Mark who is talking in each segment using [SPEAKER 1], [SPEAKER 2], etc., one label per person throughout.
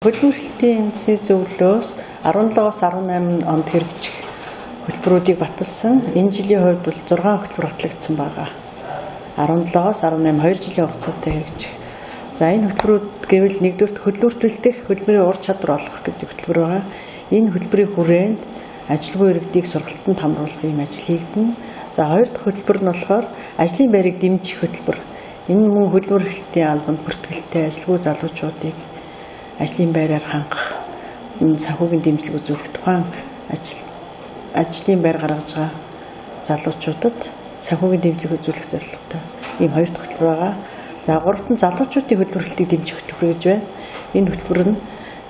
[SPEAKER 1] Хөдөлмөрлөлтийн зөвлөлөөс 17-аас 18 онд хэрэгжих хөтөлбөрүүдийг баталсан. Энэ жилийн хувьд бол 6 хөтөлбөр батлагдсан байгаа. 17-аас 18 2 жилийн хугацаатай хэрэгжих. За энэ хөтөлбөрүүд гэвэл нэгдүгээр хөдөлмөрт бэлтгэх хөдөлмөрийн ур чадвар олгох гэдэг хөтөлбөр байгаа. Энэ хөтөлбөрийн хүрээнд ажилгүй иргэдийг сургалтанд хамруулах юм ажил хийгдэнэ. За хоёр дахь хөтөлбөр нь болохоор ажлын байрыг дэмжих хөтөлбөр. Энэ мөн хөдөлмөр эрхлэлтийн албанд бүртгэлтэй ажилгүй залуучуудыг ажлын байраар хангах, санхүүгийн дэмжлэг үзүүлэх тухайн ажлын байр гаргаж байгаа залуучуудад санхүүгийн дэмжлэг үзүүлэх зорилготой ийм хоёр дахь хөтөлбөр байгаа. За гуравт нь залуучуудын хөдөлмөр эрхлэлтийг дэмжих хөтөлбөр гэж байна. Энэ хөтөлбөр нь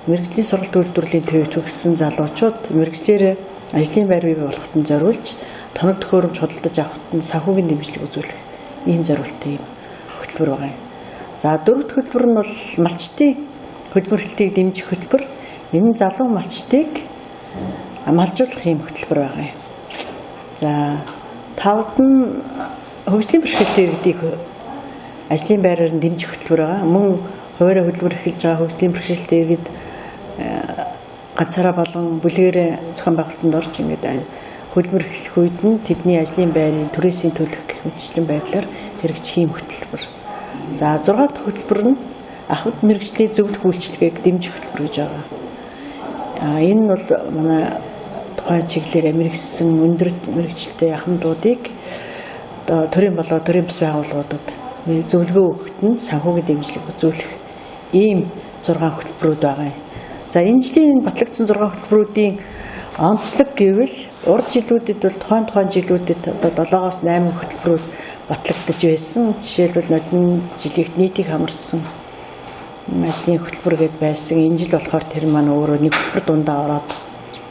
[SPEAKER 1] мэргэжлийн сургалт үйлдвэрлэлийн төвөөр төгссөн залуучууд мэргэжлэр ажлын байр бий болгоход нь зориулж тоног төхөөрөмж худалдаж авахд нь санхүүгийн дэмжлэг үзүүлэх ийм зорилттой ийм хөтөлбөр байгаа юм. За дөрөвт хөтөлбөр нь бол малчтын хөдөлмөр эрхлэлтийг дэмжих хөтөлбөр. Энэ залуу малчтыг малжуулах ийм хөтөлбөр байгаа юм. За тавд нь хөгжлийн бэрхшээлтэй иргэдийг ажлын байраар нь дэмжих хөтөлбөр байгаа. Мөн хуваарь хөдөлмөр эрхэлж байгаа хөгжлийн бэрхшээлтэй иргэд ганцаараа болон бүлгээрээ зохион байгуулалтанд орж ингээд хөдөлмөр эрхлэх үед нь тэдний ажлын байрын түрээсийн төлөх гэх мэтчлэн байдлаар хэрэгжих ийм хөтөлбөр. За 6 дахь хөтөлбөр нь ахмад мэргэжлийн зөвлөх үйлчилгээг дэмжих хөтөлбөр гэж байгаа. Энэ нь бол манай тухайн чиглэлээр мэргэжсэн өндөр мэргэжилтэй ахмадуудыг төрийн болоо төрийн бас байгууллагуудад зөвлөгөө өгөхөд нь санхүүгийн дэмжлэг үзүүлэх ийм 6 хөтөлбөрүүд байгаа юм. За энэ жилийн батлагдсан 6 хөтөлбөрүүдийн онцлог гэвэл урд жилүүдэд бол тухайн жилүүдэд одоо 7-оос 8 хөтөлбөрүүд батлагдаж байсан. Жишээлбэл нодны жилийнх нийтийг хамарсан ажлын хөтөлбөр гээд байсан. Энэ жил болохоор тэр маань өөрөө нэг хөтөлбөр дундаа ороод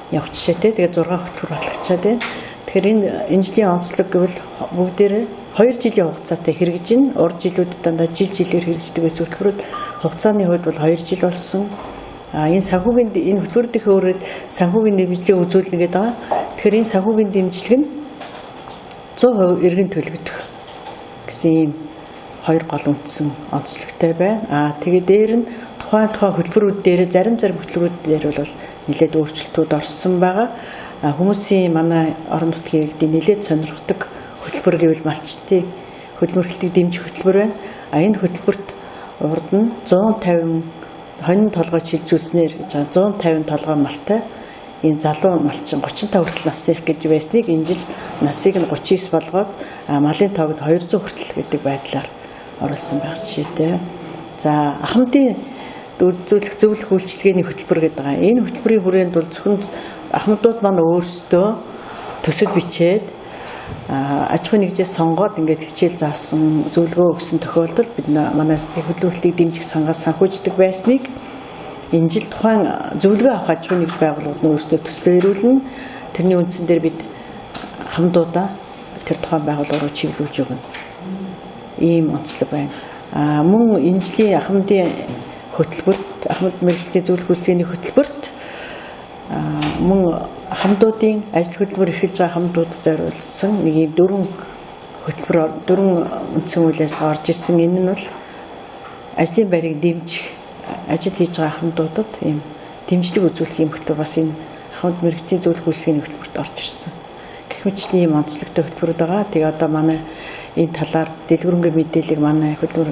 [SPEAKER 1] явах жишээтэй. Тэгээд 6 хөтөлбөр батлагдчихад байна. Тэгэхээр энэ жилийн онцлог гэвэл бүгдээрээ 2 жилийн хугацаатай хэрэгжин. Урд жилүүдэд дандаа жилээр хэрэгждэг байсан хөтөлбөрүүд хугацааны хувьд бол 2 жил болсон. Энэ санхүүгийн энэ хөтөлбөрүүдийн өөрөд санхүүгийн дэмжлэгийг үзүүлнэ гэдэг байгаа. Тэгэхээр энэ санхүүгийн дэмжлэг нь 100% иргэн төлөгдөх гэсэн ийм хоёр гол үндсэн онцлогтой байна. Тэгээд дээр нь тухайн хөтөлбөрүүд дээр зарим хөтөлбөрүүд дээр бол нэлээд өөрчлөлтүүд орсон байгаа. Хүмүүсийн манай орон нутгийн иргэдийн нэлээд сонирхдаг хөтөлбөр гэвэл малчтын хөдөлмөр эрхлэлтийг дэмжих хөтөлбөр байна. Энэ хөтөлбөрт урд нь 150 хонин толгой шилжүүлснээр гэж 150 толгой малтай энэ залуу малчин 35 хүртэл насных гэж байсныг энэ жил насыг нь 39 болгоод малын тоогд 200 хүртэл гэдэг байдлаар оруулсан байх жишээтэй. За ахмадын үзүүлэх зөвлөх үйлчилгээний хөтөлбөр гэдэг байгаа. Энэ хөтөлбөрийн хүрээнд бол зөвхөн ахмадууд маань өөрсдөө төсөл бичээд аж ахуйн нэгжээс сонгоод ингээд хичээл заасан зөвлөгөө өгсөн тохиолдолд бид манай хөдөлмөрлөлтийг дэмжих сангаас санхүүждэг байсныг энэ жил тухайн зөвлөгөө авах аж ахуйн нэгж байгууллагууд нь өөрсдөө төслөө ирүүлнэ. Тэрний үндсэн дээр бид хамдуудаа тэр тухайн байгууллага руу чиглүүлж өгнө. Ийм онцлог байна. Мөн энэ жилийн ахмадын хөтөлбөрт ахмад мэргэжлийн зөвлөх үйлчилгээний хөтөлбөрт мөн хамдуудын ажил хөдөлмөр эрхэлж байгаа хамдуудад зориулсан нэг ийм 4 үндсэн үйл ажиллагаа орж ирсэн. Энэ нь бол ажлын байрыг дэмжих, ажил хийж байгаа хамдуудад ийм дэмжлэг үзүүлэх юм хөтөлбөр бас энэ ахмад мэргэжлийн зөвлөх үйлчилгээний хөтөлбөрт орж ирсэн. Гэх мэтчлийн ийм онцлогтой хөтөлбөрүүд байгаа. Тэгээ одоо манай энэ талаар дэлгэрэнгүй мэдээллийг манай хөдөлмөр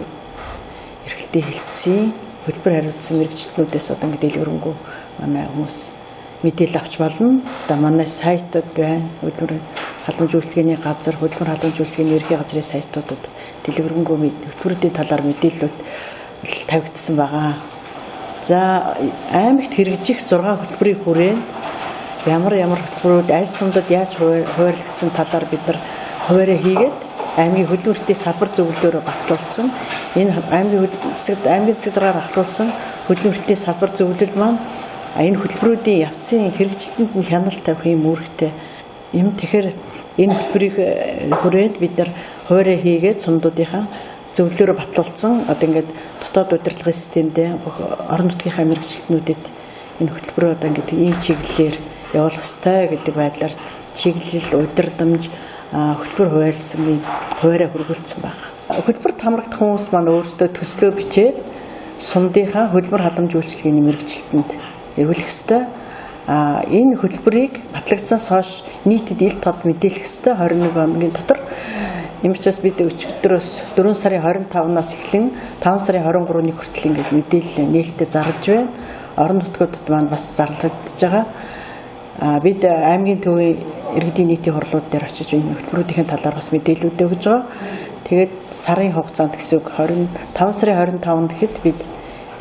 [SPEAKER 1] эрхлэлтийн хэлтсийн хөтөлбөр хариуцсан мэргэжлүүдээс одоо ингэ дэлгэрэнгүй манай хүмүүс мэдээлэл авч болно. Одоо манай сайтад байна. Хөдөлмөр халамж үйлчилгээний газар, хөдөлмөр халамж үйлчилгээний ерхий газрын сайтуудад дэлгэрэнгүй хөтөлбөрүүдийн талаар мэдээлэлүүд тавигдсан байгаа. За аймагт хэрэгжих 6 хөтөлбөрийн хүрээнд ямар хөтөлбөрүүд аль сумдад яаж хуваарлагдсан талаар бид нар хуваараа хийгээд аймгийн хөдөлмөрлөлтийн салбар зөвлөлөөр батлуулсан. Энэ аймгийн засаг даргаар ахлуулсан хөдөлмөрлөлтийн салбар зөвлөл маань энэ хөтөлбөрүүдийн явцын хэрэгжилтэнд нь хяналт тавих юм үүрэгтэй юм. Тэгэхээр энэ хөтөлбөрийн хүрээнд бид нар хуваараа хийгээд сумдуудынхаа зөвлөлөөр батлуулсан. Одоо ингээд дотоод удирдлагын системдээ орон нутгийнхаа мэргэжилтнүүдэд энэ хөтөлбөрөө одоо ингээд ийм чиглэлээр явуулах ёстой гэдэг байдлаар чиглэл удирдамж хөтөлбөр хуваарлсан юм хуваараа хөрвүүлсэн байна. Хөтөлбөрт хамрагдах хүмүүс маань өөрсдөө төслөө бичээд сумдынхаа хөдөлмөр халамж үйлчилгээний мэргэжилтэнд эргүүлэх ёстой. Энэ хөтөлбөрийг батлагдсанаас хойш нийтэд ил тод мэдээлэх ёстой 21 хоногийн дотор. Ийм учраас бид өчигдрөөс 4 сарын 25-наас эхлэн 5 сарын 23-ны хүртэл ингээд мэдээлэл нээлттэй зарлж байна. Орон нутгуудад маань бас зарлагдж байгаа. Бид аймгийн төвийн иргэдийн нийтийн хурлууд дээр очиж энэ хөтөлбөрүүдийн талаар бас мэдээлэлүүд өгж байгаа. Тэгээд сарын хугацаанд гэсэн үг 25 сарын 25-нд гэхэд бид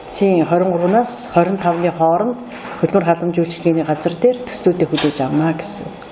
[SPEAKER 1] эцсийн 23-наас 25-ны хооронд хөдөлмөр халамж үйлчилгээний газар дээр төслүүдийг хүлээж авна гэсэн.